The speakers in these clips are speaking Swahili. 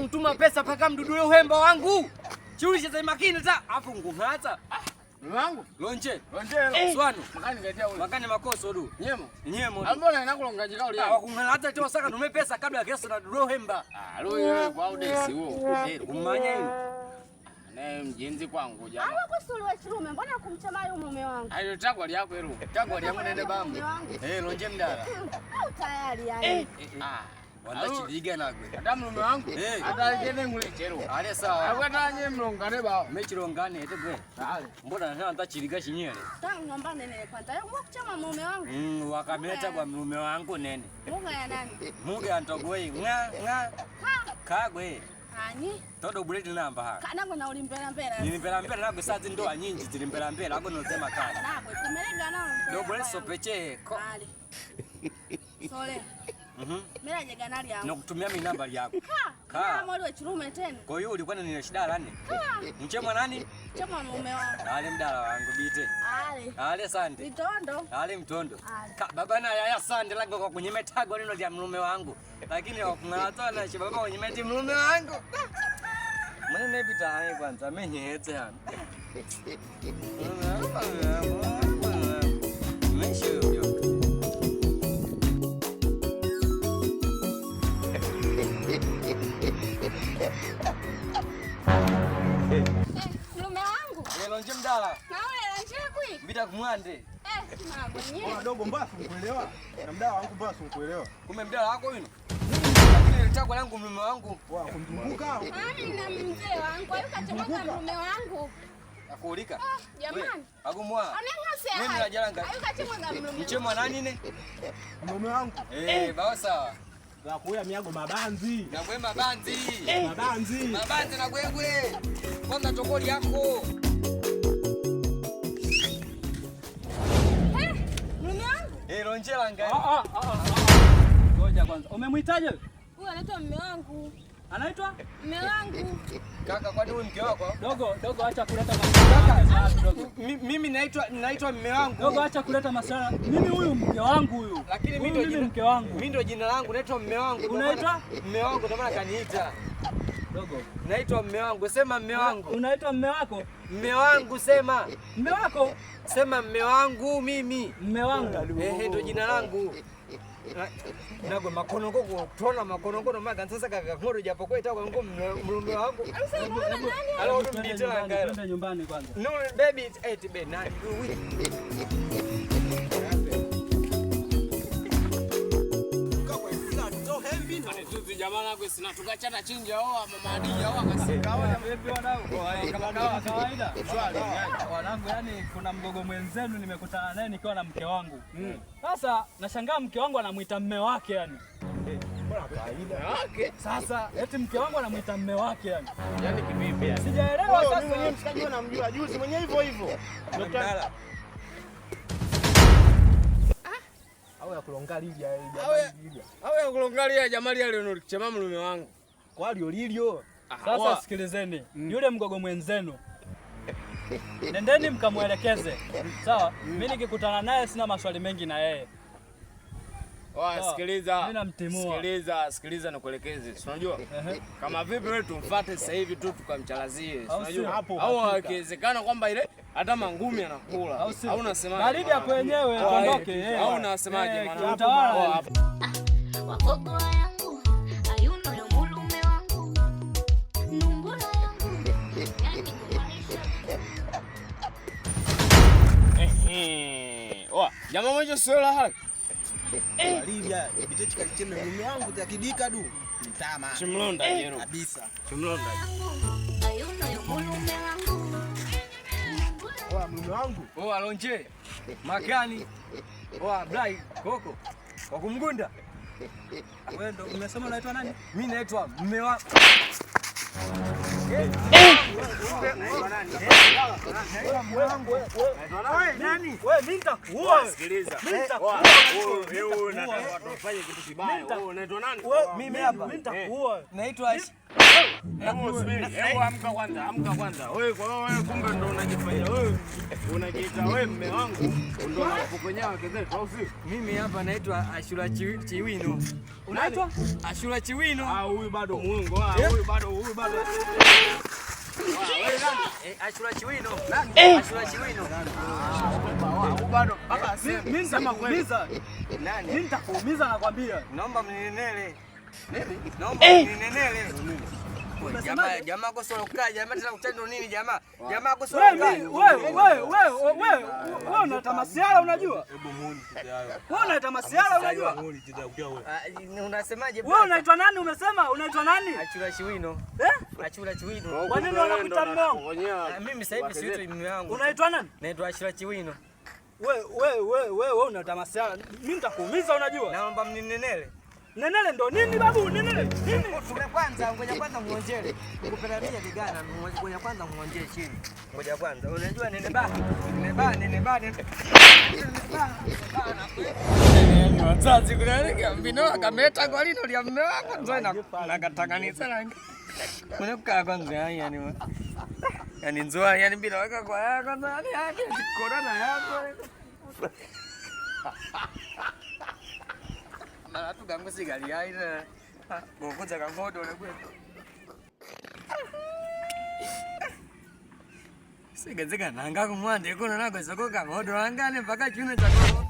kuntuma pesa paka mdudu yule hemba wangu. Chulisha za makini ta afu ngungata. Wangu lonje swanu makani ngatia ule makani makoso du nyemo ambona inakulonga jikauli yako wakungana hata toa saka tume pesa kabla ya kesa na rohemba wewe kwa udesi huo umanya hiyo naye mjenzi kwangu jamaa hapo kusuli wa chirume mbona kumchamayo mume wangu ayo tagwa yako hilo tagwa yangu nende bamu lonje mdala tayari yani wanda chidiga nagwe hata mume wangu hata kene ngule chero ale sawa akatanye mlongane ba mechirongane ete gwe mbona nta chiriga chinyele tangu ngomba nene kwanza yo kuchama mume wangu wakameta kwa mume wangu nene mume ya nani mume antogoi nga kagwe ani todo buleti namba ha kana ngona ulimbera mbera nilimbera mbera nagwe sazi ndoa nyingi zilimbera mbera ago nozema kana nagwe kumelenga nao do buleti sopeche ko sole mera nyega nali yangu nakutumia mimi namba yako ka mwali wa chirume tena kwa hiyo ulikuwa nina shida lani mchemwa nani chemwa mume wangu ale mdala wangu bite ale sande mtondo ale mtondo baba na yaya sande lago kwa kunyemetago neno ya mume wangu lakini wakungatoa na shi baba kunyemeti mume wangu mwana nebita hai kwanza menyete hapa mume wangu lonje mdala na wewe lonje kwi bita kumwande dogo mbaya sikuelewa na mdala wangu mbaya sikuelewa kumbe mdala wako yule lakini nilitaka langu mume wangu kumzunguka mimi na mzee wangu ayukachemka mume wangu akulika jamani agumwa mimi najalanga ayukachemka mume mchemwa nani ne mume wangu bawa sawa za kuya miago mabanzi na gwe mabanzi na gwegwe kwanza tokoli yako mume wangu lonjela ngani ngoja kwanza umemwitaje huyu anaitwa mume wangu anaitwa mume wangu kaka kwani wewe mke wako dogo acha kuleta masuala mimi naitwa mume wangu dogo acha kuleta masuala mimi huyu mke wangu huyu lakini mimi ndio mke wangu mimi ndio jina langu naitwa mume wangu unaitwa mume wangu ndio maana kaniita dogo naitwa mume wangu sema mume wangu unaitwa mume wako mume wangu sema mume wako sema mume wangu mimi mume wangu ndio jina langu nago makonongo kutona makonongo maga sasa kaka ngoro japo kwa itakuwa ngo mume wangu alo nditela ngalo twende nyumbani kwanza no baby it be nani jamani kwa sina tukachana chinja oa mama Adija oa kasika oa vipi wanangu kama kawaida wanangu yani kuna mgogo mwenzenu nimekutana naye nikiwa na mke wangu sasa nashangaa mke wangu anamuita mume wake yani mbona kawaida wake sasa eti mke wangu anamuita mume wake yani kivipi sijaelewa sasa mimi mshikaji namjua juzi mwenyewe hivyo mdala au ya kulongalia au ya kulongalia jamali yale unachema mume wangu kwa lilio sasa sikilizeni yule mgogo mwenzenu nendeni mkamuelekeze sawa mimi nikikutana naye sina maswali mengi na yeye sikiliza mimi namtimua sikiliza nikuelekeze unajua kama vipi wewe tumfuate sasa hivi tu tukamchalazie unajua au ikiwezekana kwamba ile hata mangumi anakula au unasemaje baridi hapo wenyewe tuondoke au unasemaje maana utawala wagogo yangu ayuno ya mume wangu numbula yangu yani kumaanisha jamaa mmoja sio la haki Libya biteti kalicheme mume wangu takidika du mtama chimlonda jero kabisa chimlonda ayuno ya mume wangu mume wangu alonje makani blai koko kwa kumgunda wewe ndo umesema unaitwa nani mimi naitwa mume wangu Nani? Wewe mimi nitakuua. Sikiliza. Wewe unataka tufanye kitu kibaya. Wewe unaitwa nani? Mimi hapa. Mimi nitakuua. Naitwa Aisha. Hebu amka kwanza. Wewe kumbe ndo unajifanya wewe. Unajiita wewe mume wangu ndo unapokonya wake zetu au si? Mimi hapa naitwa Ashura Chiwino. Unaitwa Ashura Chiwino. Huyu bado muongo. Huyu bado. Ashura Chiwino. Ashura Chiwino. Huyu bado. Baba mimi nitakuumiza. Nani? Mimi nitakuumiza nakwambia. Naomba mninenele. Naomba mninenele. Jamaa kwa solo kaa, jamaa tena kutendo nini jamaa? Jamaa kwa solo kaa. Wewe unaleta masiara unajua? Hebu muone hayo. Wewe unaleta masiara unajua? Muone wewe. Unasemaje? Wewe unaitwa nani umesema? Unaitwa nani? Achura Chiwino. Achura Chiwino. Kwa nini unakuita mume wangu? Mimi sasa hivi siitwi mume wangu. Unaitwa nani? Naitwa Ashura Chiwino. Wewe unaleta masiara. Mimi nitakuumiza unajua? Naomba mninenele. Nenele ndo nini babu? Nenele nini? Ngoja kwanza muonjele. Nikupenda mimi vigana, ngoja kwanza muonjele chini. Ngoja kwanza. Unajua nene ba. Wazazi kuna mbino akameta kwa lino lya mume wako ndio nakatanganisa rangi. Kuna kukaa kwanza yani. Yani nzoa yani bila weka kwa yako yani yake corona yako. Mara tu gango sigali aina. Ngokuza kangodo le kwetu. Sigazika nanga kumwande kono nako soko kangodo angane mpaka chuno chako.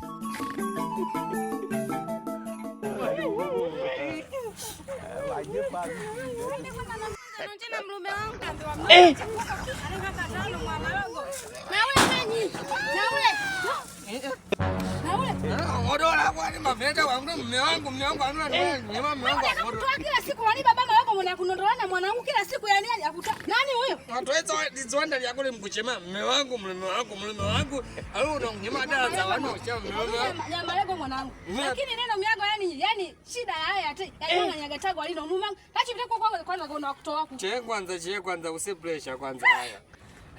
Tena mlume wangu kaambiwa mimi. Anakata mwana wangu. Na ule nani? Na ule. Ngodola kwani maveta wangu mume wangu anuna nyema mume wangu. Anakutoa kila siku wani baba wako mwana kunondoana mwanangu kila siku yani akutoa. Nani huyo? Watoeza dizwanda lya kule mkuchema mume wangu. Alu unonyema dala za wano cha mume wangu. Nyama lego mwanangu. Lakini neno miago yani shida haya ati. Yani nyagatago alino mumangu. Hachi vitako kwanza kuna kutoa wako. Che kwanza usi pressure kwanza haya.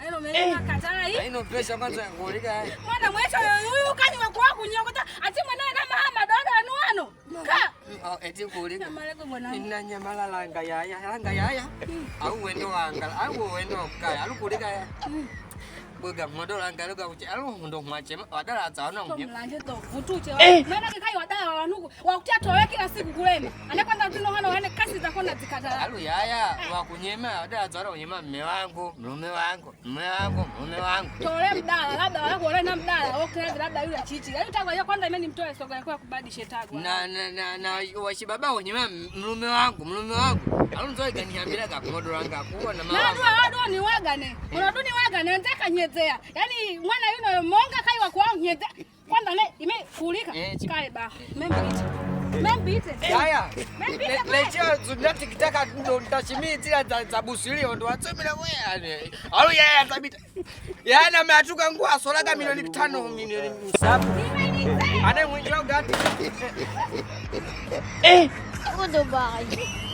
Aino mwenye katana hii. Haino pressure kwanza ngolika haya. Mwana mwecho huyu kani wako wako nyongota ati mwanae na mama dodo anuano. Ka. Eti ngolika. Nyama lego mwanangu. Nina nyama langa yaya. Au wendo wanga, au wendo kaya, alu kulika ya. Boga modo langa langa uchi, alu ndo mwache wadala zaona mwenye. Mlanje to vutuche wewe. Maana kikai wadala wanuku. Wakutia towe kila siku kulema. Anakwenda tino hana wane kasi za kona zikatala. Alu yaya wakunyema wadala zaona unyema mume wangu. Tole mdala labda wako wale na mdala. Okay labda yule chichi. Yaani tagwa kwanza imeni mtoe soga yako ya kubadilisha tagwa. Na washibaba unyema mume wangu. Alu nzoe ganiambira gakodo langa kuwa na mama. Wadu ni wagane. Unaduni wagane ndeka nyezea. Yaani mwana yuno monga kai wa kwao nyezea. Kwanza ne imekulika. Kale ba. Membite. Yaya. Lecha zundati kitaka ndo ntashimi zile za busili ndo watsomela wewe. Alu yaya tabita. Yana ameatuka nguo asolaga milioni 5 milioni 7. Ana mwinjao gati. Goodbye.